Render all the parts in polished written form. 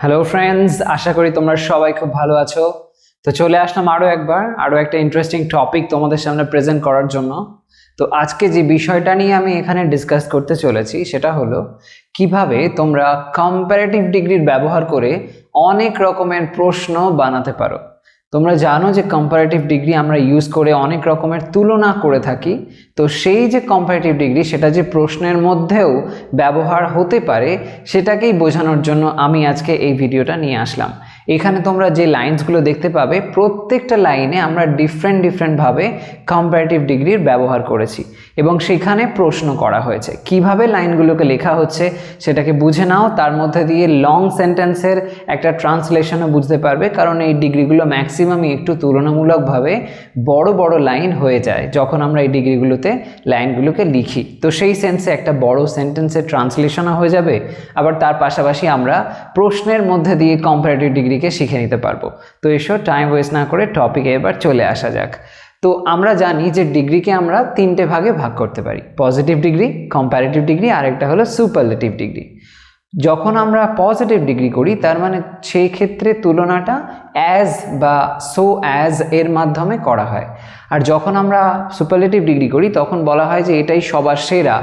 Hello friends, আশা করি তোমরা সবাই খুব ভালো আছো। তো চলে আসলাম আরও একটা ইন্টারেস্টিং টপিক তোমাদের সামনে প্রেজেন্ট করার জন্য। তো আজকে যে বিষয়টা নিয়ে আমি এখানে ডিসকাস করতে চলেছি সেটা হলো কিভাবে তোমরা কম্পারেটিভ ডিগ্রির ব্যবহার করে অনেক রকমের প্রশ্ন বানাতে পারো। তোমরা জানো যে কম্পারেটিভ ডিগ্রি আমরা ইউজ করে অনেক রকমের তুলনা করে থাকি। তো সেই যে কম্পারেটিভ ডিগ্রি সেটা যে প্রশ্নের মধ্যেও ব্যবহার হতে পারে সেটাকেই বোঝানোর জন্য আমি আজকে এই ভিডিওটা নিয়ে আসলাম। এখানে তোমরা যে লাইনসগুলো দেখতে পাবে প্রত্যেকটা লাইনে আমরা ডিফারেন্টভাবে কম্পারেটিভ ডিগ্রির ব্যবহার করেছি এবং সেখানে প্রশ্ন করা হয়েছে। কিভাবে লাইনগুলোকে লেখা হচ্ছে সেটাকে বুঝে নাও, তার মধ্যে দিয়ে লং সেন্টেন্সের একটা ট্রান্সলেশনও বুঝতে পারবে, কারণ এই ডিগ্রিগুলো ম্যাক্সিমামই একটু তুলনামূলকভাবে বড় বড় লাইন হয়ে যায় যখন আমরা এই ডিগ্রিগুলোতে লাইনগুলোকে লিখি। তো সেই সেন্সে একটা বড় সেন্টেন্সের ট্রান্সলেশনও হয়ে যাবে, আবার তার পাশাপাশি আমরা প্রশ্নের মধ্যে দিয়ে কম্পারেটিভ ডিগ্রিকে শিখে নিতে পারবো। তো এসব টাইম ওয়েস্ট না করে টপিকে এবার চলে আসা যাক। তো আমরা জানি যে ডিগ্রিকে আমরা তিনটে ভাগে ভাগ করতে পারি: পজিটিভ ডিগ্রি, কম্পারেটিভ ডিগ্রি, আর একটা হলো সুপারলেটিভ ডিগ্রি। যখন আমরা পজিটিভ ডিগ্রি করি তার মানে সেই ক্ষেত্রে তুলনাটা অ্যাজ বা সো অ্যাজ এর মাধ্যমে করা হয়। আর যখন আমরা সুপারলেটিভ ডিগ্রি করি তখন বলা হয় যে এটাই সবার সেরা,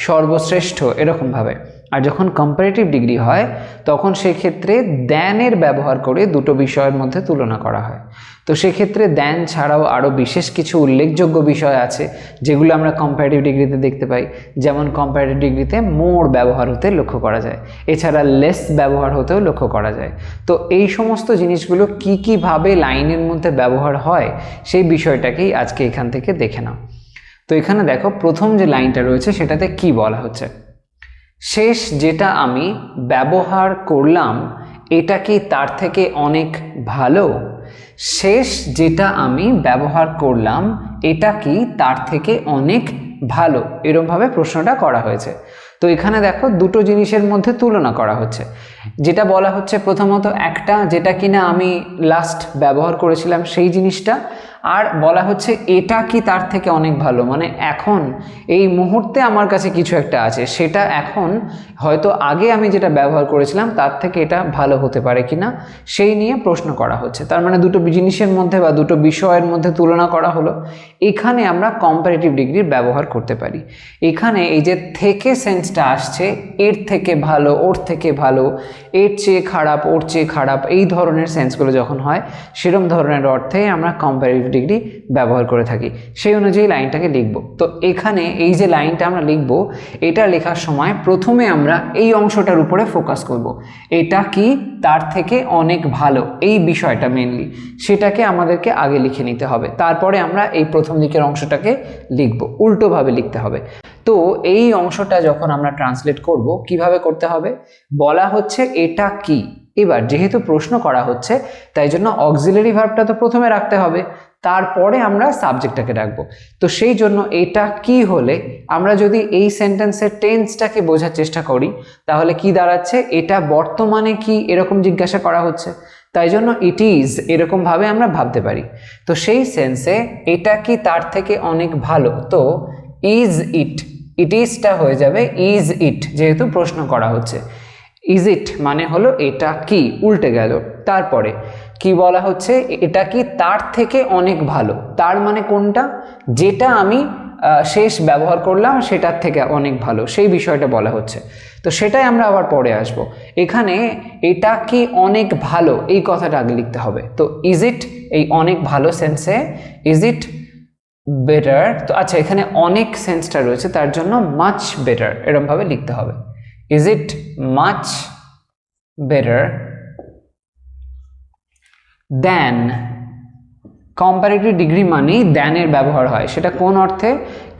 সর্বশ্রেষ্ঠ, এরকমভাবে। আর যখন কম্পারেটিভ ডিগ্রি হয় তখন সেক্ষেত্রে দ্যানের ব্যবহার করে দুটো বিষয়ের মধ্যে তুলনা করা হয়। তো সেক্ষেত্রে দ্যান ছাড়াও আরও বিশেষ কিছু উল্লেখযোগ্য বিষয় আছে যেগুলো আমরা কম্পারেটিভ ডিগ্রিতে দেখতে পাই। যেমন কম্পারেটিভ ডিগ্রিতে মোর ব্যবহার হতে লক্ষ্য করা যায়, এছাড়া লেস ব্যবহার হতেও লক্ষ্য করা যায়। তো এই সমস্ত জিনিসগুলো কীভাবে লাইনের মধ্যে ব্যবহার হয় সেই বিষয়টাকেই আজকে এখান থেকে দেখে নাও। তো এখানে দেখো প্রথম যে লাইনটা রয়েছে সেটাতে কি বলা হচ্ছে: শেষ যেটা আমি ব্যবহার করলাম এটা কি তার থেকে অনেক ভালো? শেষ যেটা আমি ব্যবহার করলাম এটা কি তার থেকে অনেক ভালো, এরকমভাবে প্রশ্নটা করা হয়েছে। তো এখানে দেখো দুটো জিনিসের মধ্যে তুলনা করা হচ্ছে। যেটা বলা হচ্ছে প্রথমত একটা যেটা কিনা আমি লাস্ট ব্যবহার করেছিলাম সেই জিনিসটা, আর বলা হচ্ছে এটা কি তার থেকে অনেক ভালো, মানে এখন এই মুহূর্তে আমার কাছে কিছু একটা আছে সেটা এখন হয়তো আগে আমি যেটা ব্যবহার করেছিলাম তার থেকে এটা ভালো হতে পারে কিনা সেই নিয়ে প্রশ্ন করা হচ্ছে। তার মানে দুটো জিনিসের মধ্যে বা দুটো বিষয়ের মধ্যে তুলনা করা হলো। এখানে আমরা কম্পারেটিভ ডিগ্রির ব্যবহার করতে পারি। এখানে এই যে থেকে সেন্সটা আসছে, এর থেকে ভালো, ওর থেকে ভালো, এর চেয়ে খারাপ, ওর চেয়ে খারাপ, এই ধরনের সেন্সগুলো যখন হয় সেরকম ধরনের অর্থে আমরা কম্পারেটিভ ডিগ্রি ব্যবহার করে থাকি। সেই অনুযায়ী লাইনটাকে লিখব। তো এখানে এই যে লাইনটা আমরা লিখব এটা লেখার সময় প্রথমে আমরা এই অংশটার উপরে ফোকাস করব। এটা কি তার থেকে অনেক ভালো, এই বিষয়টা মেনলি সেটাকে আমাদেরকে আগে লিখে নিতে হবে, তারপরে আমরা এই প্রথম দিকের অংশটাকে লিখব। উল্টোভাবে লিখতে হবে। তো এই অংশটা যখন আমরা ট্রান্সলেট করব কিভাবে করতে হবে, বলা হচ্ছে এটা কি। এবার যেহেতু প্রশ্ন করা হচ্ছে তাই জন্য অক্সিলারি ভার্বটা তো প্রথমে রাখতে হবে, তারপরে আমরা সাবজেক্টটাকে রাখবো। তো সেই জন্য এটা কি হলে আমরা যদি এই সেন্টেন্সের টেন্সটাকে বোঝার চেষ্টা করি তাহলে কি দাঁড়াচ্ছে, এটা বর্তমানে কি এরকম জিজ্ঞাসা করা হচ্ছে, তাই জন্য ইট ইজ এরকমভাবে আমরা ভাবতে পারি। তো সেই সেন্সে এটা কি তার থেকে অনেক ভালো, তো ইজ ইট, ইট ইজটা হয়ে যাবে ইজ ইট, যেহেতু প্রশ্ন করা হচ্ছে। ইজ ইট মানে হলো এটা কি, উল্টে গেল। তারপরে কি বলা হচ্ছে, এটা কি তার থেকে অনেক ভালো, তার মানে কোনটা, যেটা আমি শেষ ব্যবহার করলাম সেটার থেকে অনেক ভালো, সেই বিষয়টা বলা হচ্ছে। তো সেটাই আমরা আবার পরে আসব। এখানে এটা কি অনেক ভালো এই কথাটা আগে লিখতে হবে। তো ইজ ইট, এই অনেক ভালো সেন্সে ইজ ইট বেটার। তো আচ্ছা, এখানে অনেক সেন্সটা রয়েছে তার জন্য মাচ বেটার এরকমভাবে লিখতে হবে। Is it much better than? Comparative degree মানেই দ্যান এর ব্যবহার হয়। সেটা কোন অর্থে,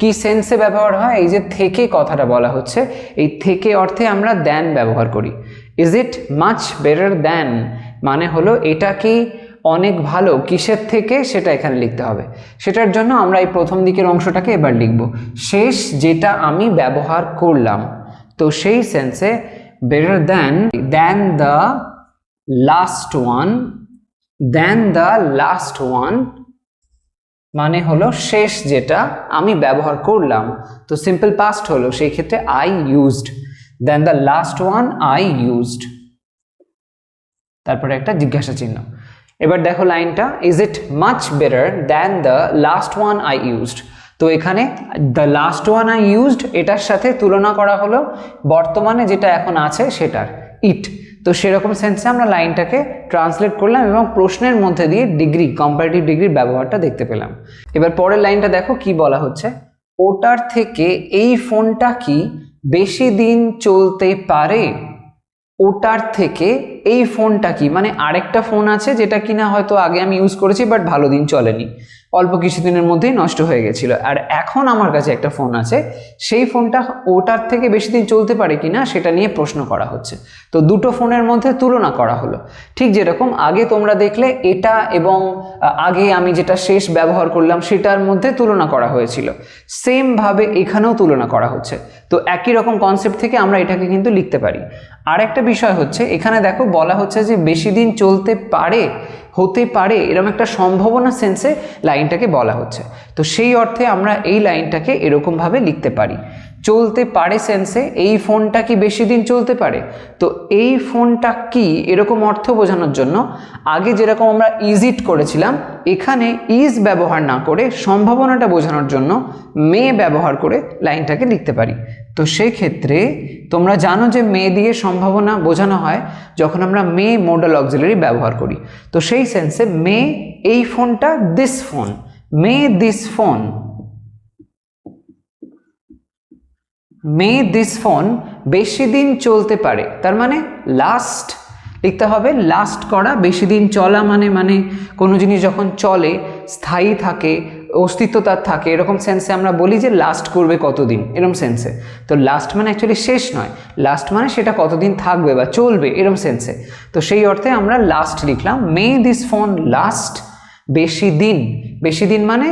কি সেন্সে ব্যবহার হয়, এই যে থেকে কথাটা বলা হচ্ছে এই থেকে অর্থে আমরা দ্যান ব্যবহার করি। Is it much better than মানে হলো এটা কি অনেক ভালো কিসের থেকে, সেটা এখানে লিখতে হবে। সেটার জন্য আমরা এই প্রথম দিকের অংশটাকে এবার লিখব, শেষ যেটা আমি ব্যবহার করলাম। তো সেই সেন্সে better than the last one, than the last one মানে হলো শেষ যেটা আমি ব্যবহার করলাম। তো সিম্পল পাস্ট হলো, সেই ক্ষেত্রে I used, than the last one I used. তারপরে একটা জিজ্ঞাসা চিহ্ন। এবার দেখো লাইনটা, is it much better than the last one I used. তো এখানে the last one I used এটার সাথে তুলনা করা হলো বর্তমানে যেটা এখন আছে সেটার, ইট। তো সেরকম সেন্সে আমরা লাইনটাকে ট্রান্সলেট করলাম এবং প্রশ্নের মধ্যে দিয়ে ডিগ্রি, কম্পারেটিভ ডিগ্রির ব্যবহারটা দেখতে পেলাম। এবার পরের লাইনটা দেখো কি বলা হচ্ছে, ওটার থেকে এই ফোনটা কি বেশি দিন চলতে পারে। ওটার থেকে এই ফোনটা কি, মানে আরেকটা ফোন আছে যেটা কিনা হয়তো আগে আমি ইউজ করেছি বাট ভালো দিন চলেনি, অল্প কিছুদিনের মধ্যেই নষ্ট হয়ে গেছিলো, আর এখন আমার কাছে একটা ফোন আছে, সেই ফোনটা ওটার থেকে বেশি দিন চলতে পারে কিনা সেটা নিয়ে প্রশ্ন করা হচ্ছে। তো দুটো ফোনের মধ্যে তুলনা করা হলো, ঠিক যেরকম আগে তোমরা দেখলে এটা এবং আগে আমি যেটা শেষ ব্যবহার করলাম সেটার মধ্যে তুলনা করা হয়েছিল, সেম ভাবে এখানেও তুলনা করা হচ্ছে। তো একই রকম কনসেপ্ট থেকে আমরা এটাকে কিন্তু লিখতে পারি। আর একটা বিষয় হচ্ছে এখানে দেখো বলা হচ্ছে যে বেশি দিন চলতে পারে, হতে পারে, এরকম একটা সম্ভাবনা সেন্সে লাইনটাকে বলা হচ্ছে। তো সেই অর্থে আমরা এই লাইনটাকে এরকমভাবে লিখতে পারি, চলতে পারে সেন্সে এই ফোনটা কি বেশি দিন চলতে পারে। তো এই ফোনটা কি এরকম অর্থ বোঝানোর জন্য আগে যেরকম আমরা ইজ ইট করেছিলাম, এখানে ইজ ব্যবহার না করে সম্ভাবনাটা বোঝানোর জন্য মে ব্যবহার করে লাইনটাকে লিখতে পারি। তো সেই ক্ষেত্রে তোমরা জানো যে মে দিয়ে সম্ভাবনা বোঝানো হয় যখন আমরা মে মডাল অক্সিলারি ব্যবহার করি। তো সেই সেন্সে মে এই ফোনটা, this phone, May this phone, May this phone বেশি দিন চলতে পারে, তার মানে লাস্ট লিখতে হবে, লাস্ট করা, বেশি দিন চলা মানে কোনো জিনিস যখন চলে, স্থায়ী থাকে, অস্তিত্ব তার থাকে, এরকম সেন্সে আমরা বলি যে লাস্ট করবে কতদিন, এরকম সেন্সে। তো লাস্ট মানে অ্যাকচুয়ালি শেষ নয়, লাস্ট মানে সেটা কতদিন থাকবে বা চলবে, এরকম সেন্সে। তো সেই অর্থে আমরা লাস্ট লিখলাম, মে দিস ফোন লাস্ট বেশি দিন। বেশি দিন মানে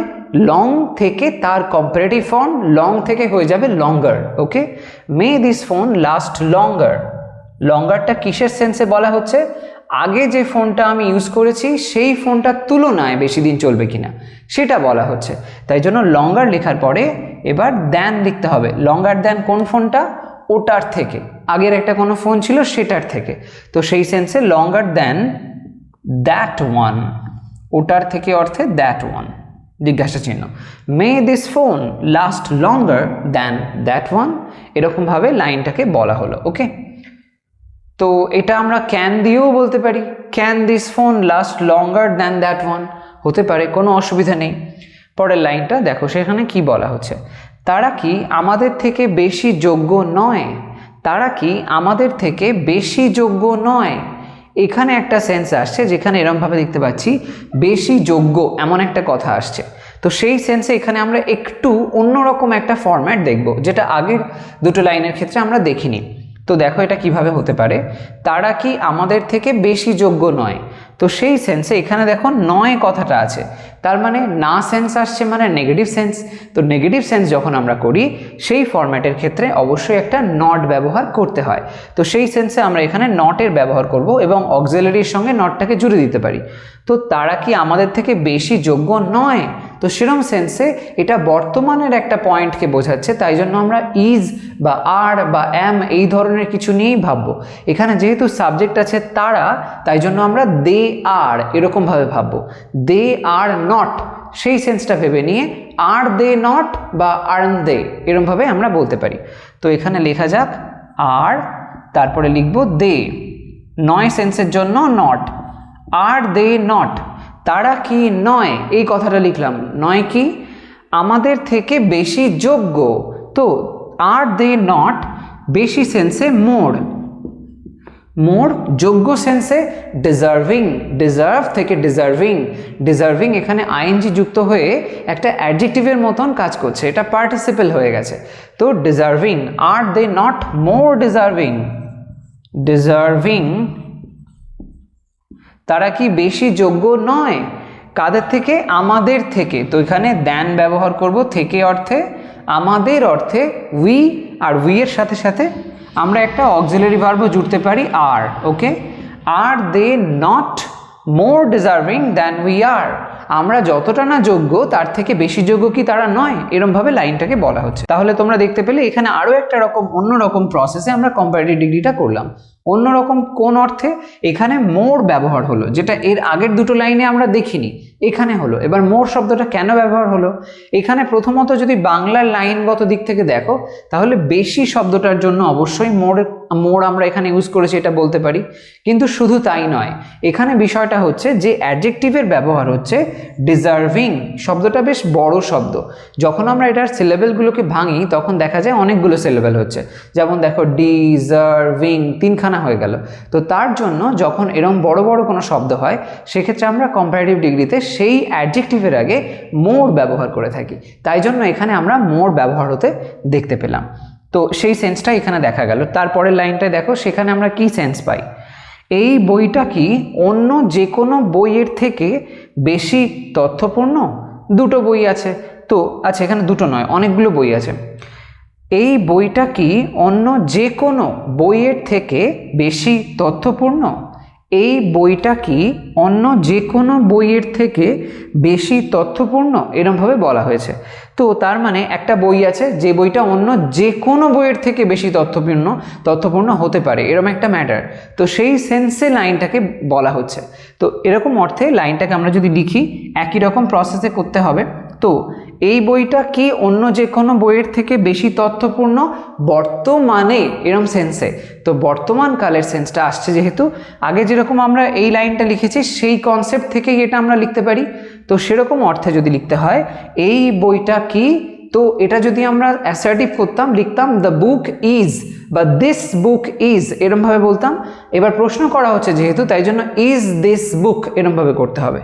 লং থেকে তার কম্পারেটিভ ফর্ম, লং থেকে হয়ে যাবে লঙ্গার। ওকে, মে দিস ফোন লাস্ট লঙ্গার। লঙ্গারটা কিসের সেন্সে বলা হচ্ছে, আগে যে ফোনটা আমি ইউজ করেছি সেই ফোনটার তুলনায় বেশি দিন চলবে কিনা সেটা বলা হচ্ছে। তাই জন্য লঙ্গার লেখার পরে এবার দ্যান লিখতে হবে। লঙ্গার দ্যান কোন ফোনটা, ওটার থেকে, আগের একটা কোনো ফোন ছিল সেটার থেকে। তো সেই সেন্সে লঙ্গার দ্যান দ্যাট ওয়ান, ওটার থেকে অর্থে দ্যাট ওয়ান, জিজ্ঞাসা চিহ্ন। মে this phone last longer than that one, এরকমভাবে লাইনটাকে বলা হলো। ওকে, তো এটা আমরা ক্যান দিয়েও বলতে পারি, can this phone last longer than that one, হতে পারে, কোনো অসুবিধা নেই। পরের লাইনটা দেখো, সেখানে কি বলা হচ্ছে, তারা কি আমাদের থেকে বেশি যোগ্য নয়। তারা কি আমাদের থেকে বেশি যোগ্য নয়। এখানে একটা সেন্স আসছে যেখানে এরমভাবে দেখতে পাচ্ছি বেশি যোগ্য এমন একটা কথা আসছে। তো সেই সেন্সে এখানে আমরা একটু অন্যরকম একটা ফরম্যাট দেখব, যেটা আগের দুটো লাইনের ক্ষেত্রে আমরা দেখিনি। তো দেখো এটা কিভাবে হতে পারে, তারা কি আমাদের থেকে বেশি যোগ্য নয়। তো সেই সেন্সে এখানে দেখো নয় কথাটা আছে, তার মানে না সেন্স আসছে মানে নেগেটিভ সেন্স। তো নেগেটিভ সেন্স যখন আমরা করি সেই ফরম্যাটের ক্ষেত্রে অবশ্যই একটা নট ব্যবহার করতে হয়। তো সেই সেন্সে আমরা এখানে নটের ব্যবহার করব এবং অক্সিলারির সঙ্গে নটটাকে জুড়ে দিতে পারি। তো তারা কি আমাদের থেকে বেশি যোগ্য নয়, তো সেরকম সেন্সে এটা বর্তমানের একটা পয়েন্টকে বোঝাচ্ছে, তাই জন্য আমরা ইজ বা আর বা অ্যাম এই ধরনের কিছু নিয়েই ভাববো। এখানে যেহেতু সাবজেক্ট আছে তারা, তাই জন্য আমরা দে আর এরকমভাবে ভাববো, দে আর নট, সেই সেন্সটা ভেবে নিয়ে আর দে নট বা আর্ন দে এরকমভাবে আমরা বলতে পারি। তো এখানে লেখা যাক আর, তারপরে লিখব দে, নয় সেন্সের জন্য নট, আর দে নট, তারা কি নয়, এই কথাটা লিখলাম, নয় কি আমাদের থেকে বেশি যোগ্য। তো আর দে নট বেশি সেন্সে মোর, মোর যোগ্য সেন্সে ডিজার্ভিং, ডিজার্ভ থেকে ডিজার্ভিং, ডিজার্ভিং এখানে আইএনজি যুক্ত হয়ে একটা অ্যাডজেক্টিভের মতন কাজ করছে, এটা পার্টিসিপেল হয়ে গেছে। তো deserving, are they not more deserving, deserving, তারা কি বেশি যোগ্য নয়, কাদের থেকে, আমাদের থেকে। তো এখানে দ্যান ব্যবহার করব থেকে অর্থে, আমাদের অর্থে উই, আর উই এর সাথে সাথে আমরা একটা অক্সিলারি ভার্বও জুড়তে পারি আর। Okay, are they not more deserving than we are, আমরা যতটা না যোগ্য তার থেকে বেশি যোগ্য কি তারা নয়, এরমভাবে লাইনটাকে বলা হচ্ছে। তাহলে তোমরা দেখতে পেলে এখানে আরও একটা রকম অন্য রকম প্রসেসে আমরা কম্পারেটিভ ডিগ্রিটা করলাম, অন্যরকম কোন অর্থে? এখানে মোর ব্যবহার হলো, যেটা এর আগের দুটো লাইনে আমরা দেখিনি, এখানে হলো। এবার মোর শব্দটা কেন ব্যবহার হলো? এখানে প্রথমত যদি বাংলার লাইনগত দিক থেকে দেখো তাহলে বেশি শব্দটার জন্য অবশ্যই মোর আমরা এখানে ইউজ করেছি এটা বলতে পারি, কিন্তু শুধু তাই নয়, এখানে বিষয়টা হচ্ছে যে অ্যাডজেক্টিভের ব্যবহার হচ্ছে ডিজার্ভিং। শব্দটা বেশ বড় শব্দ, যখন আমরা এটার সিলেবেলগুলোকে ভাঙি তখন দেখা যায় অনেকগুলো সিলেবেল হচ্ছে, যেমন দেখো ডিজার্ভিং তিনখানা হয়ে গেল। তো তার জন্য যখন এরকম বড় বড় কোনো শব্দ হয় সেক্ষেত্রে আমরা কম্পারেটিভ ডিগ্রিতে সেই অ্যাডজেক্টিভের আগে মোর ব্যবহার করে থাকি, তাই জন্য এখানে আমরা মোর ব্যবহার হতে দেখতে পেলাম। তো সেই সেন্সটা এখানে দেখা গেল। তারপরের লাইনটায় দেখো সেখানে আমরা কি সেন্স পাই? এই বইটা কি অন্য যে কোনো বইয়ের থেকে বেশি তথ্যপূর্ণ? দুটো বই আছে, তো আচ্ছা এখানে দুটো নয় অনেকগুলো বই আছে। এই বইটা কি অন্য যে কোনো বইয়ের থেকে বেশি তথ্যপূর্ণ? এই বইটা কি অন্য যে কোনো বইয়ের থেকে বেশি তথ্যপূর্ণ, এরমভাবে বলা হয়েছে। তো তার মানে একটা বই আছে যে বইটা অন্য যে কোনো বইয়ের থেকে বেশি তথ্যপূর্ণ হতে পারে, এরকম একটা ম্যাটার। তো সেই সেন্সে লাইনটাকে বলা হচ্ছে। তো এরকম অর্থে লাইনটাকে আমরা যদি লিখি একই রকম প্রসেসে করতে হবে। তো এই বইটা কি অন্য যে কোনো বইয়ের থেকে বেশি তথ্যপূর্ণ বর্তমানে, এরকম সেন্সে। তো বর্তমান কালের সেন্সটা আসছে যেহেতু, আগে যেরকম আমরা এই লাইনটা লিখেছি সেই কনসেপ্ট থেকেই এটা আমরা লিখতে পারি। তো সেরকম অর্থে যদি লিখতে হয় এই বইটা কি, তো এটা যদি আমরা অ্যাসার্টিভ করতাম লিখতাম দ্য বুক ইজ বা দিস বুক ইজ, এরমভাবে বলতাম। এবার প্রশ্ন করা হচ্ছে যেহেতু, তাই জন্য ইজ দিস বুক এরমভাবে করতে হবে।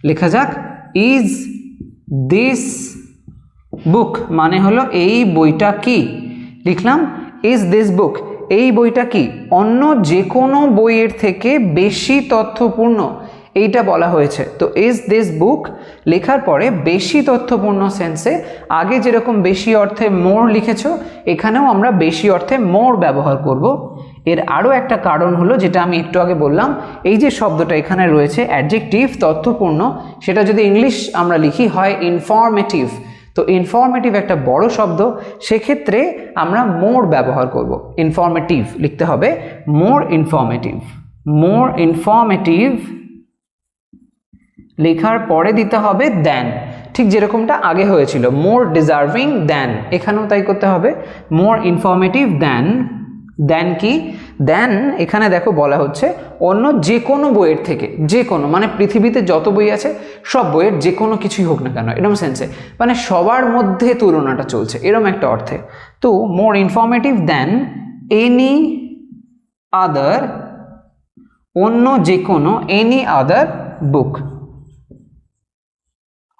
লেখা যাক ইজ দিস বুক, মানে হলো এই বইটা কি। লিখলাম ইজ দিস বুক, এই বইটা কি অন্য যে কোনো বইয়ের থেকে বেশি তথ্যপূর্ণ, এইটা বলা হয়েছে। তো ইজ দিস বুক লেখার পরে বেশি তথ্যপূর্ণ সেন্সে আগে যেরকম বেশি অর্থে মোর লিখেছো, এখানেও আমরা বেশি অর্থে মোর ব্যবহার করব। এর আরও একটা কারণ হলো যেটা আমি একটু আগে বললাম, এই যে শব্দটা এখানে রয়েছে অ্যাডজেক্টিভ তথ্যপূর্ণ, সেটা যদি ইংলিশ আমরা লিখি হয় ইনফরমেটিভ। তো ইনফরমেটিভ একটা বড় শব্দ, সেক্ষেত্রে আমরা মোর ব্যবহার করব। ইনফরমেটিভ লিখতে হবে মোর ইনফরমেটিভ। মোর ইনফরমেটিভ লেখার পরে দিতে হবে দেন, ঠিক যেরকমটা আগে হয়েছিল মোর ডিজার্ভিং দেন, এখানেও তাই করতে হবে মোর ইনফরমেটিভ দেন। দেন কি? দেন এখানে দেখো বলা হচ্ছে অন্য যে কোনো বইয়ের থেকে, যে কোনো মানে পৃথিবীতে যত বই আছে সব বইয়ের যে কোনো কিছুই হোক না কেন, এরকম সেন্সে, মানে সবার মধ্যে তুলনাটা চলছে এরকম একটা অর্থে। তো মোর ইনফরমেটিভ দেন এনি আদার, অন্য যে কোনো এনি আদার বুক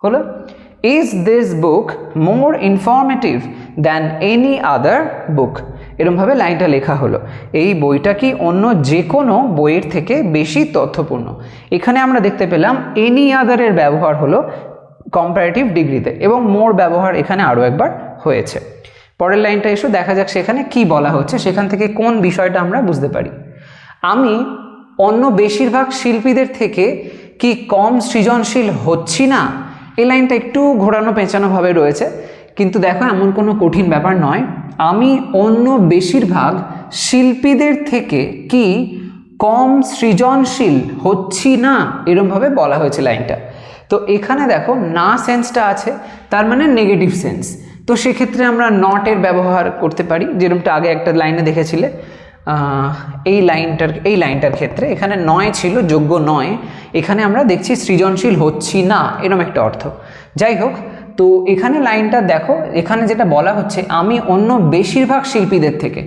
হলো। Is this book more informative than any other book, এরমভাবে লাইনটা লেখা হলো। এই বইটা কি অন্য যে কোনো বইয়ের থেকে বেশি তথ্যপূর্ণ। এখানে আমরা দেখতে পেলাম এনি আদারের ব্যবহার হলো কম্পারেটিভ ডিগ্রিতে, এবং মোর ব্যবহার এখানে আরও একবার হয়েছে। পরের লাইনটা এসে দেখা যাক সেখানে কি বলা হচ্ছে, সেখান থেকে কোন বিষয়টা আমরা বুঝতে পারি। আমি অন্য বেশিরভাগ শিল্পীদের থেকে কি কম সৃজনশীল হচ্ছি না? এই লাইনটা একটু ঘোরানো পেঁচানোভাবে রয়েছে, কিন্তু দেখো এমন কোনো কঠিন ব্যাপার নয়। আমি অন্য বেশিরভাগ শিল্পীদের থেকে কি কম সৃজনশীল হচ্ছি না, এরমভাবে বলা হয়েছে লাইনটা। তো এখানে দেখো না সেন্সটা আছে, তার মানে নেগেটিভ সেন্স। তো সেক্ষেত্রে আমরা নটের ব্যবহার করতে পারি, যেরকমটা আগে একটা লাইনে দেখেছিলে। এই লাইনটার ক্ষেত্রে এখানে নয় ছিল, যোগ্য নয়, এখানে আমরা দেখছি সৃজনশীল হচ্ছি না, এরকম একটা অর্থ। যাই হোক, তো এখানে লাইনটা দেখো, এখানে যেটা বলা হচ্ছে আমি অন্য বেশিরভাগ শিল্পীদের থেকে,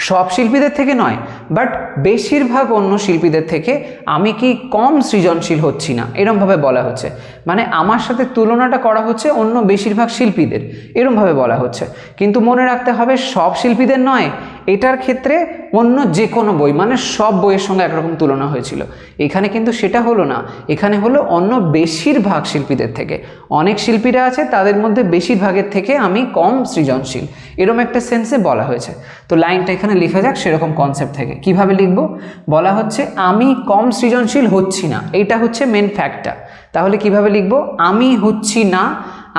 সব শিল্পীদের থেকে নয় বাট বেশিরভাগ অন্য শিল্পীদের থেকে আমি কি কম সৃজনশীল হচ্ছি না, এরমভাবে বলা হচ্ছে। মানে আমার সাথে তুলনাটা করা হচ্ছে অন্য বেশিরভাগ শিল্পীদের, এরমভাবে বলা হচ্ছে। কিন্তু মনে রাখতে হবে সব শিল্পীদের নয়, এটার ক্ষেত্রে অন্য যে কোনো বই, মানে সব বইয়ের সঙ্গে একরকম তুলনা হয়েছিল। এখানে কিন্তু সেটা হলো না, এখানে হলো অন্য বেশিরভাগ শিল্পীদের থেকে। অনেক শিল্পীরা আছে, তাদের মধ্যে বেশিরভাগের থেকে আমি কম সৃজনশীল, এরকম একটা সেন্সে বলা হয়েছে। তো লাইনটা এখানে লেখা যাক সেরকম কনসেপ্ট থেকে। কিভাবে লিখব? বলা হচ্ছে আমি কম সৃজনশীল হচ্ছি না, এইটা হচ্ছে মেন ফ্যাক্টটা। তাহলে কিভাবে লিখব? আমি হচ্ছি না,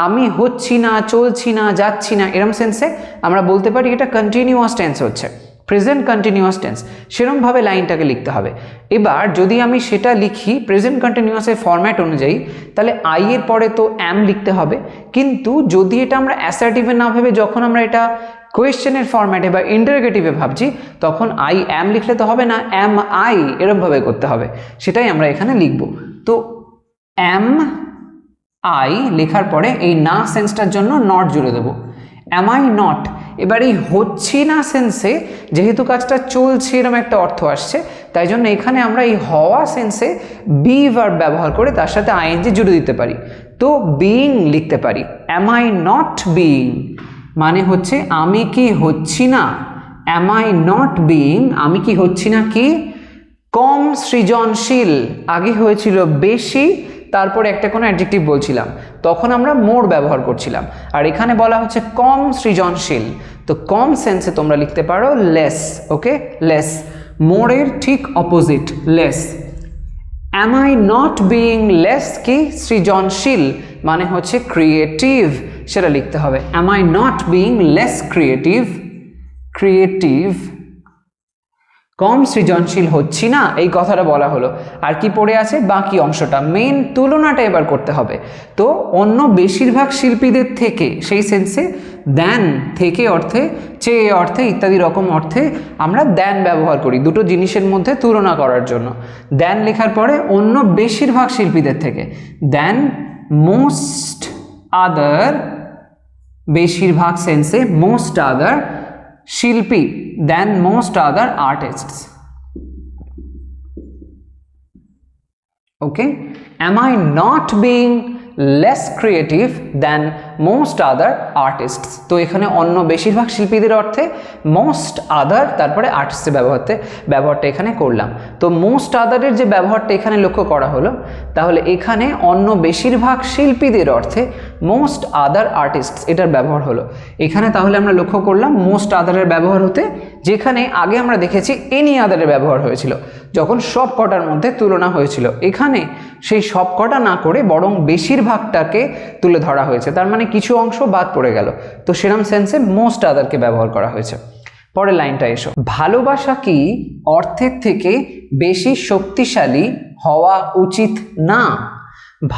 আমি হচ্ছি না, চলছি না, যাচ্ছি না, এরম সেন্সে আমরা বলতে পারি এটা কন্টিনিউয়াস টেন্স হচ্ছে। প্রেজেন্ট কন্টিনিউয়াস টেন্স, সেরকমভাবে লাইনটাকে লিখতে হবে। এবার যদি আমি সেটা লিখি প্রেজেন্ট কন্টিনিউয়াসের ফরম্যাট অনুযায়ী, তাহলে আই এর পরে তো অ্যাম লিখতে হবে, কিন্তু যদি এটা আমরা অ্যাসার্টিভে না ভেবে যখন আমরা এটা কোয়েশ্চেনের ফরম্যাটে বা ইন্টারোগেটিভে ভাবছি, তখন আই অ্যাম লিখলে তো হবে না, অ্যাম আই এরকমভাবে করতে হবে, সেটাই আমরা এখানে লিখব। তো অ্যাম আই লেখার পরে এই না সেন্সটার জন্য নট জুড়ে দেবো, অ্যাম আই নট। এবার এই হচ্ছি না সেন্সে যেহেতু কাজটা চলছে এরকম একটা অর্থ আসছে, তাই জন্য এখানে আমরা এই হওয়া সেন্সে বি ভার্ব ব্যবহার করে তার সাথে আইএনজি জুড়ে দিতে পারি। তো বিইং লিখতে পারি, অ্যাম আই নট বিইং মানে হচ্ছে আমি কি হচ্ছি না, অ্যাম আই নট বিইং আমি কি হচ্ছি না কি কম সৃজনশীল। আগে হয়েছিল বেশি, তারপরে একটা কোনো অ্যাডজেক্টিভ বলছিলাম, তখন আমরা মোর ব্যবহার করছিলাম, আর এখানে বলা হচ্ছে কম সৃজনশীল। তো কম সেন্সে তোমরা লিখতে পারো লেস। ওকে, লেস মোরের ঠিক opposite, less. Am I not being less কি সৃজনশীল মানে হচ্ছে ক্রিয়েটিভ, সেটা লিখতে হবে। Am I not being less creative, creative কম সৃজনশীল হচ্ছি না, এই কথাটা বলা হলো। আর কি পড়ে আছে বাকি অংশটা, মেইন তুলনাটা এবার করতে হবে। তো অন্য বেশিরভাগ শিল্পীদের থেকে, সেই সেন্সে দেন থেকে অর্থে, চেয়ে অর্থে ইত্যাদি রকম অর্থে আমরা দেন ব্যবহার করি দুটো জিনিসের মধ্যে তুলনা করার জন্য। দেন লেখার পরে অন্য বেশিরভাগ শিল্পীদের থেকে, দেন মোস্ট আদার, বেশিরভাগ সেন্সে মোস্ট আদার শিল্পী, than most other artists. Okay, am I not being less creative than most other artists? তো এখানে অন্য বেশিরভাগ শিল্পীদের অর্থে মোস্ট আদার তারপরে আর্টিস্টের ব্যবহারটা এখানে করলাম। তো মোস্ট আদারের যে ব্যবহারটা এখানে লক্ষ্য করা হলো, তাহলে এখানে অন্য বেশিরভাগ শিল্পীদের অর্থে মোস্ট আদার আর্টিস্টস এটার ব্যবহার হলো এখানে। তাহলে আমরা লক্ষ্য করলাম মোস্ট আদারের ব্যবহার হতে, যেখানে আগে আমরা দেখেছি এনি আদারের ব্যবহার হয়েছিল যখন সব কটার মধ্যে তুলনা হয়েছিল, এখানে সেই সব কটা না করে বরং বেশিরভাগটাকে তুলে ধরা হয়েছে, তার মানে কিছু অংশ বাদ পড়ে গেল। তো সেরম সেন্সে মোস্ট আদারকে ব্যবহার করা হয়েছে। পরের লাইনটা এসো, ভালোবাসা কি অর্থের থেকে বেশি শক্তিশালী হওয়া উচিত না?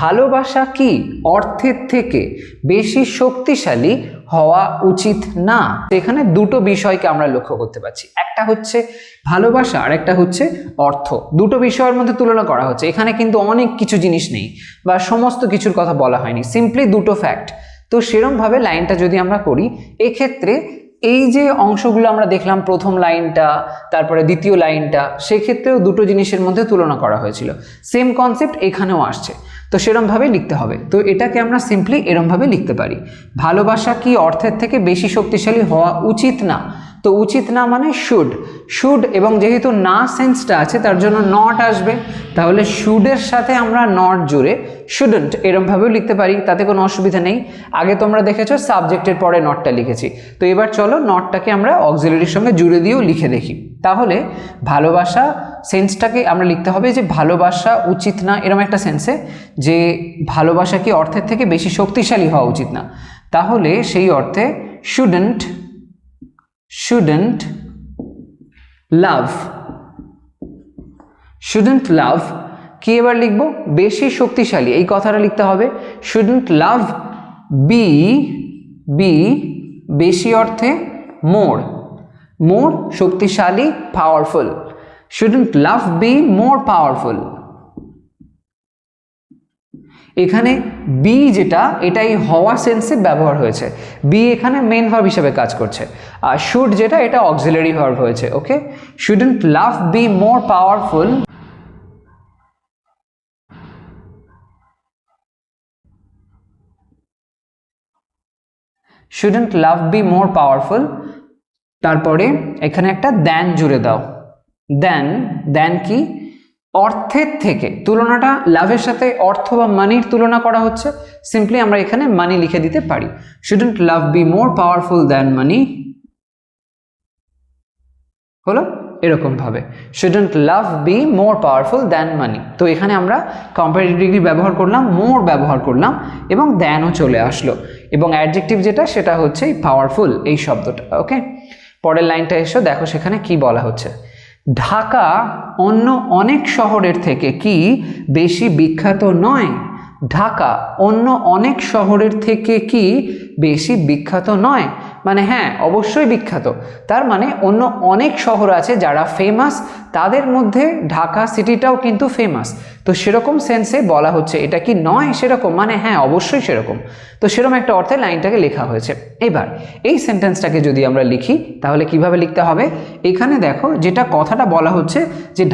ভালোবাসা কি অর্থের থেকে বেশি শক্তিশালী হওয়া উচিত না? এখানে দুটো বিষয়কে আমরা লক্ষ্য করতে পারছি, একটা হচ্ছে ভালোবাসা আর একটা হচ্ছে অর্থ। দুটো বিষয়ের মধ্যে তুলনা করা হচ্ছে, এখানে কিন্তু অনেক কিছু জিনিস নেই বা সমস্ত কিছুর কথা বলা হয়নি, সিম্পলি দুটো ফ্যাক্ট। তো সেরমভাবে লাইনটা যদি আমরা করি, এক্ষেত্রে এই যে অংশগুলো আমরা দেখলাম, প্রথম লাইনটা তারপরে দ্বিতীয় লাইনটা, সেক্ষেত্রেও দুটো জিনিসের মধ্যে তুলনা করা হয়েছিল, সেম কনসেপ্ট এখানেও আসছে। তো সেরমভাবে লিখতে হবে। তো এটাকে আমরা সিম্পলি এরমভাবে লিখতে পারি, ভালোবাসা কি অর্থের থেকে বেশি শক্তিশালী হওয়া উচিত না। তো উচিত না মানে শুড, শুড, এবং যেহেতু না সেন্সটা আছে তার জন্য নট আসবে, তাহলে শুডের সাথে আমরা নট জুড়ে শুডন্ট এরমভাবেও লিখতে পারি, তাতে কোনো অসুবিধা নেই। আগে তোমরা দেখেছো সাবজেক্টের পরে নটটা লিখেছি, তো এবার চলো নটটাকে আমরা অক্সিলারির সঙ্গে জুড়ে দিয়েও লিখে দেখি। তাহলে ভালোবাসা সেন্সটাকে আমরা লিখতে হবে যে ভালোবাসা উচিত না এরকম একটা সেন্সে, যে ভালোবাসা কি অর্থের থেকে বেশি শক্তিশালী হওয়া উচিত না, তাহলে সেই অর্থে shouldn't love কি এবার লিখবো বেশি শক্তিশালী, এই কথাটা লিখতে হবে। shouldn't love be বেশি অর্থে more শক্তিশালী powerful, shouldn't love be more powerful। এখানে বি যেটা, এটাই হওয়া সেন্সে ব্যবহার হয়েছে, বি এখানে মেন ভার্ব হিসেবে কাজ করছে, আর শুড যেটা এটা অক্সিলারি ভার্ব হয়েছে। ওকে, shouldn't love be more powerful, shouldn't love be more powerful, তারপরে এখানে একটা দেন জুড়ে দাও, দেন কি অর্থের থেকে, তুলনাটা লাভের সাথে অর্থ বা মানির তুলনা করা হচ্ছে, সিম্পলি আমরা এখানে মানি লিখে দিতে পারি, shouldn't love be more powerful than money, হলো এরকম ভাবে shouldn't love be more powerful than money। তো এখানে আমরা কম্পারেটিভ ডিগ্রি ব্যবহার করলাম, মোর ব্যবহার করলাম এবং দ্যানও চলে আসলো, এবং অ্যাডজেক্টিভ যেটা সেটা হচ্ছে এই পাওয়ারফুল এই শব্দটা। ওকে, পরের লাইনটা এসো, দেখো সেখানে কি বলা হচ্ছে। ঢাকা অন্য অনেক শহরের থেকে কি বেশি বিখ্যাত নয়? ঢাকা অন্য অনেক শহরের থেকে কি বেশি বিখ্যাত নয়? মানে হ্যাঁ, অবশ্যই বিখ্যাত। তার মানে অন্য অনেক শহর আছে যারা ফেমাস, তাদের মধ্যে ঢাকা সিটিটাও কিন্তু ফেমাস। তো সেরকম সেন্সে বলা হচ্ছে এটা কি নয় সেরকম, মানে হ্যাঁ অবশ্যই সেরকম। তো সেরকম একটা অর্থে লাইনটাকে লেখা হয়েছে। এবার এই সেন্টেন্সটাকে যদি আমরা লিখি তাহলে কিভাবে লিখতে হবে? এখানে দেখো যেটা কথাটা বলা হচ্ছে যে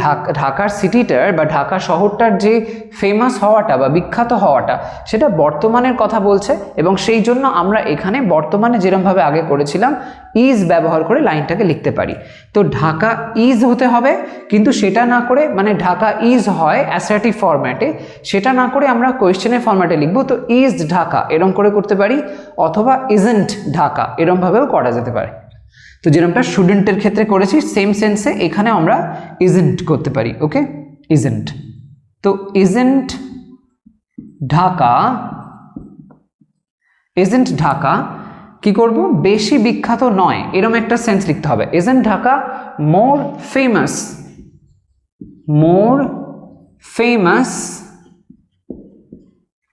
ঢাকার সিটিটার বা ঢাকা শহরটার যে ফেমাস হওয়াটা বা বিখ্যাত হওয়াটা সেটা বর্তমানের কথা বলছে, এবং সেই জন্য আমরা এখানে বর্তমানে যেরকমভাবে আগে করেছিলাম ইজ ব্যবহার করে লাইনটাকে লিখতে পারি। তো ঢাকা ইজ হতে হবে, কিন্তু সেটা না করে, মানে ঢাকা ইজ হয় অ্যাসার্টিভ ফরম্যাটে, সেটা না করে আমরা কোয়েশ্চেনের ফরম্যাটে লিখবো। তো ইজ ঢাকা এরকম করে করতে পারি, অথবা ইজন্ট ঢাকা এরকমভাবেও করা যেতে পারে। তো যেরকমটা স্টুডেন্টের ক্ষেত্রে করেছি সেম সেন্সে এখানে আমরা ইজন্ট করতে পারি। ওকে, ইজন্ট। তো ইজন্ট ঢাকা, ইজন্ট ঢাকা কি করব? বেশি বিখ্যাত নয়, এরকম একটা সেন্স লিখতে হবে। Isn't Dhaka more famous, more famous.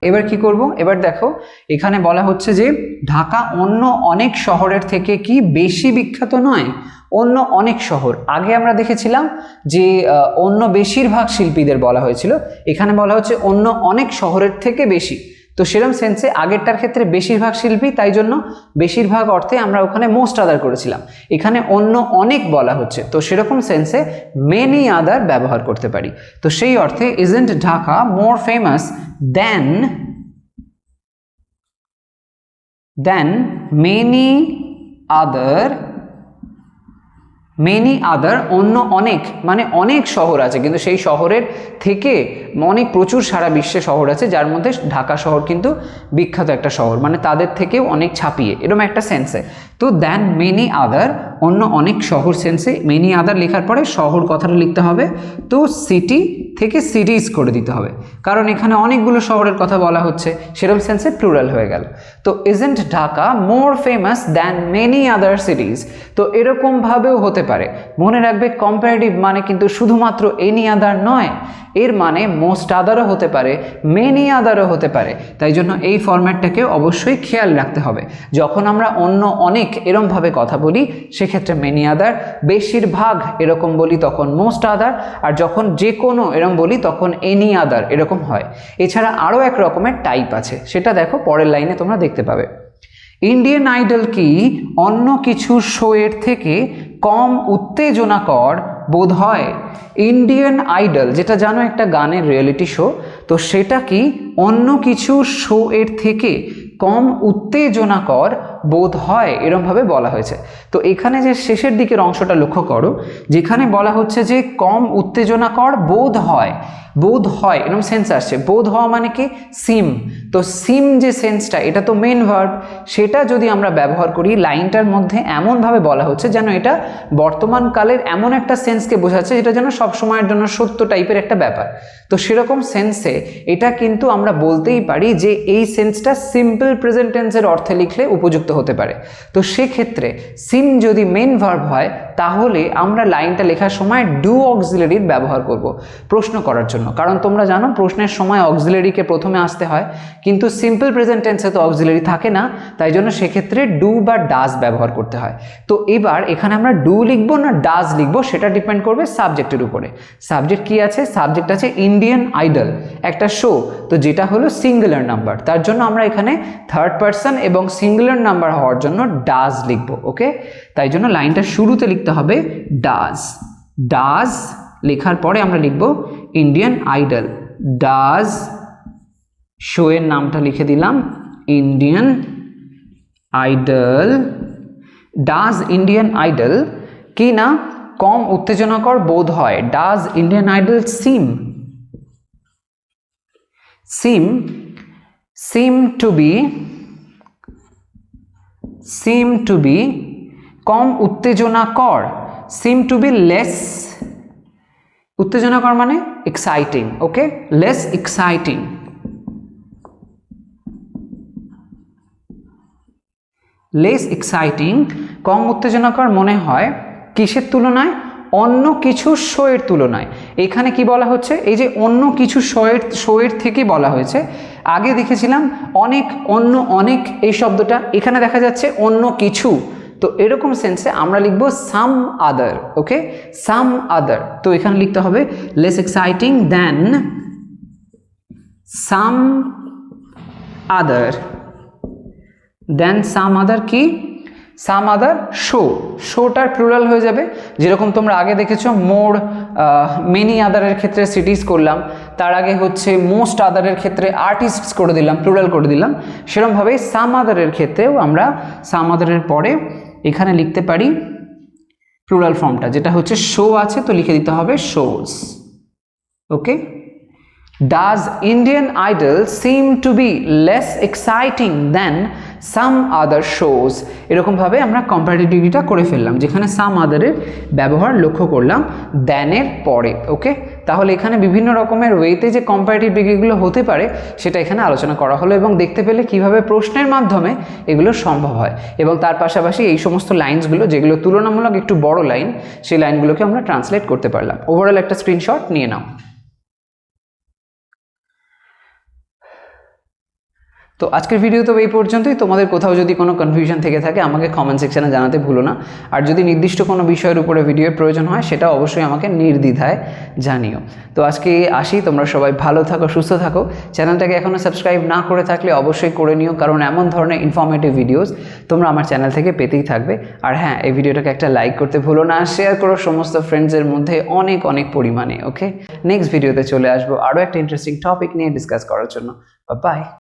এবার কি করব? এবার দেখো এখানে বলা হচ্ছে যে ঢাকা অন্য অনেক শহরের থেকে কি বেশি বিখ্যাত নয়? অন্য অনেক শহর, আগে আমরা দেখেছিলাম যে অন্য বেশিরভাগ শিল্পীদের বলা হয়েছিল, এখানে বলা হচ্ছে অন্য অনেক শহরের থেকে বেশি। তো সেরকম সেন্সে আগেরটার ক্ষেত্রে বেশিরভাগ শিল্পী, তাই জন্য বেশিরভাগ অর্থে আমরা ওখানে মোস্ট আদার করেছিলাম, এখানে অন্য অনেক বলা হচ্ছে, তো সেরকম সেন্সে মেনি আদার ব্যবহার করতে পারি। তো সেই অর্থে isn't Dhaka more famous then many other, many other অন্য অনেক মানে অনেক শহর আছে, কিন্তু সেই শহরের থেকে অনেক প্রচুর সারা বিশ্বে শহর আছে, যার মধ্যে ঢাকা শহর কিন্তু বিখ্যাত একটা শহর, মানে তাদের থেকেও অনেক ছাপিয়ে, এরকম একটা সেন্সে। তো দেন মেনি আদার অন্য অনেক শহর সেন্সে মেনি আদার লেখার পরে শহর কথাটা লিখতে হবে। তো সিটি থেকে সিরিজ করে দিতে হবে, কারণ এখানে অনেকগুলো শহরের কথা বলা হচ্ছে, সেরকম সেন্সে প্লুরাল হয়ে গেল। তো isn't Dhaka more famous than many other সিটিজ। তো এরকমভাবেও হতে পারে, মনে রাখবে কম্পারেটিভ মানে কিন্তু শুধুমাত্র এনি আদার নয়, এর মানে মোস্ট আদারও হতে পারে, মেনি আদারও হতে পারে। তাই জন্য এই ফরম্যাটটাকে অবশ্যই খেয়াল রাখতে হবে। যখন আমরা অন্য অনেক এরকমভাবে কথা বলি সেক্ষেত্রে মেনি আদার, বেশিরভাগ এরকম বলি তখন মোস্ট আদার, আর যখন যে কোনো এরকম বলি তখন এনি আদার এরকম হয়। এছাড়া আরও এক রকমের টাইপ আছে, সেটা দেখো পরের লাইনে তোমরা দেখতে পাবে। ইন্ডিয়ান আইডল কি অন্য কিছু শোয়ের থেকে কম উত্তেজনাকর বোধ হয়? ইন্ডিয়ান আইডল যেটা জানো একটা গানের রিয়েলিটি শো, তো সেটা কি অন্য কিছু শো এর থেকে কম উত্তেজনাকর বোধ হয় এরমভাবে বলা হয়েছে। তো এখানে যে শেষের দিকের অংশটা লক্ষ্য করো, যেখানে বলা হচ্ছে যে কম উত্তেজনাকর বোধ হয়, বোধ হয় এরকম সেন্স আসছে। বোধ হওয়া মানে কি? সিম। তো সিম যে সেন্সটা, এটা তো মেন ভার্ব, সেটা যদি আমরা ব্যবহার করি লাইনটার মধ্যে এমনভাবে বলা হচ্ছে যেন এটা বর্তমান কালের এমন একটা সেন্সকে বোঝাচ্ছে যেটা যেন সবসময়ের জন্য সত্য টাইপের একটা ব্যাপার। তো সেরকম সেন্সে এটা কিন্তু আমরা বলতেই পারি যে এই সেন্সটা সিম্পল প্রেজেন্ট টেন্সের অর্থে লিখলে উপযুক্ত হতে পারে। তো সেক্ষেত্রে সিম যদি মেন ভার্ব হয় তাহলে আমরা লাইনটা লেখার সময় ডু অক্সিলারির ব্যবহার করব প্রশ্ন করার জন্য, কারণ তোমরা জানো প্রশ্নের সময় অক্সিলারিকে প্রথমে আসতে হয়, কিন্তু সিম্পল প্রেজেন্ট টেন্সে তো অক্সিলারি থাকে না, তাই জন্য সেক্ষেত্রে ডু বা ডাজ ব্যবহার করতে হয়। তো এবার এখানে আমরা ডু লিখবো না ডাজ লিখবো সেটা ডিপেন্ড করবে সাবজেক্টের উপরে। সাবজেক্ট কি আছে? সাবজেক্ট আছে ইন্ডিয়ান আইডল, একটা শো, তো যেটা হলো সিঙ্গুলার নাম্বার, তার জন্য আমরা এখানে থার্ড পারসন এবং সিঙ্গুলার নাম্বার হওয়ার জন্য ডাজ লিখবো। ওকে, তাই জন্য লাইনটা শুরুতে লিখতে হবে ডাজ। ডাজ লেখার পরে আমরা লিখব ইন্ডিয়ান আইডল। ডাজ, শো এর নামটা লিখে দিলাম Indian Idol. Does Indian Idol কি না কম উত্তেজনাকর বোধ হয়? Does Indian Idol seem to be কম উত্তেজনাকর, সিম টু বি লেস উত্তেজনাকর মানে exciting. Okay, less exciting. Less exciting কম উত্তেজনাকর মনে হয় কিসের তুলনায়? অন্য কিছু শোয়ের তুলনায়। এখানে কি বলা হচ্ছে? এই যে অন্য কিছু শোয়ের থেকে বলা হয়েছে। আগে দেখেছিলাম অনেক, অন্য, অনেক এই শব্দটা, এখানে দেখা যাচ্ছে অন্য কিছু। তো এরকম সেন্সে আমরা লিখব সাম আদার। ওকে, সাম আদার। তো এখানে লিখতে হবে লেস এক্সাইটিং দ্যান সাম আদার। দেন সাম আদার কি? সাম আদার শো। শোটার প্লুরাল হয়ে যাবে। যেরকম তোমরা আগে দেখেছো মোর, মেনি আদারের ক্ষেত্রে সিটিজ করলাম, তার আগে হচ্ছে মোস্ট আদারের ক্ষেত্রে আর্টিস্টস করে দিলাম, প্লুরাল করে দিলাম। সেরকমভাবে সাম আদারের ক্ষেত্রেও আমরা সাম আদারের পরে এখানে লিখতে পারি প্লুরাল ফর্মটা, যেটা হচ্ছে শো আছে, তো লিখে দিতে হবে shows. Okay, Does Indian Idol seem to be less exciting than some other shows? এরকমভাবে আমরা কম্পারেটিভ ডিগ্রিটা করে ফেললাম, যেখানে সাম আদারের ব্যবহার লক্ষ্য করলাম দ্যানের পরে। ওকে, তাহলে এখানে বিভিন্ন রকমের ওয়েতে যে কম্পারেটিভ ডিগ্রিগুলো হতে পারে সেটা এখানে আলোচনা করা হলো, এবং দেখতে পেলে কিভাবে প্রশ্নের মাধ্যমে এগুলো সম্ভব হয়। এবং তার পাশাপাশি এই সমস্ত লাইনসগুলো যেগুলো তুলনামূলক একটু বড় লাইন, সেই লাইনগুলোকে আমরা ট্রান্সলেট করতে পারলাম। ওভারঅল একটা স্ক্রিনশট নিয়ে নাও। তো আজকের ভিডিও তো এই পর্যন্তই। তোমাদের কোথাও যদি কোনো কনফিউশন থেকে থাকে আমাকে কমেন্ট সেকশনে জানাতে ভুলো না। আর যদি নির্দিষ্ট কোনো বিষয়ের উপরে ভিডিওর প্রয়োজন হয় সেটা অবশ্যই আমাকে নির্দ্বিধায় জানিও। তো আজকে আসি, তোমরা সবাই ভালো থাকো, সুস্থ থাকো। চ্যানেলটাকে এখনও সাবস্ক্রাইব না করে থাকলে অবশ্যই করে নিও, কারণ এমন ধরনের ইনফরমেটিভ ভিডিওস তোমরা আমার চ্যানেল থেকে পেতেই থাকবে। আর হ্যাঁ, এই ভিডিওটাকে একটা লাইক করতে ভুলো না, শেয়ার করো সমস্ত ফ্রেন্ডসের মধ্যে অনেক অনেক পরিমাণে। ওকে, নেক্সট ভিডিওতে চলে আসবো আরও একটা ইন্টারেস্টিং টপিক নিয়ে ডিসকাস করার জন্য। বাই।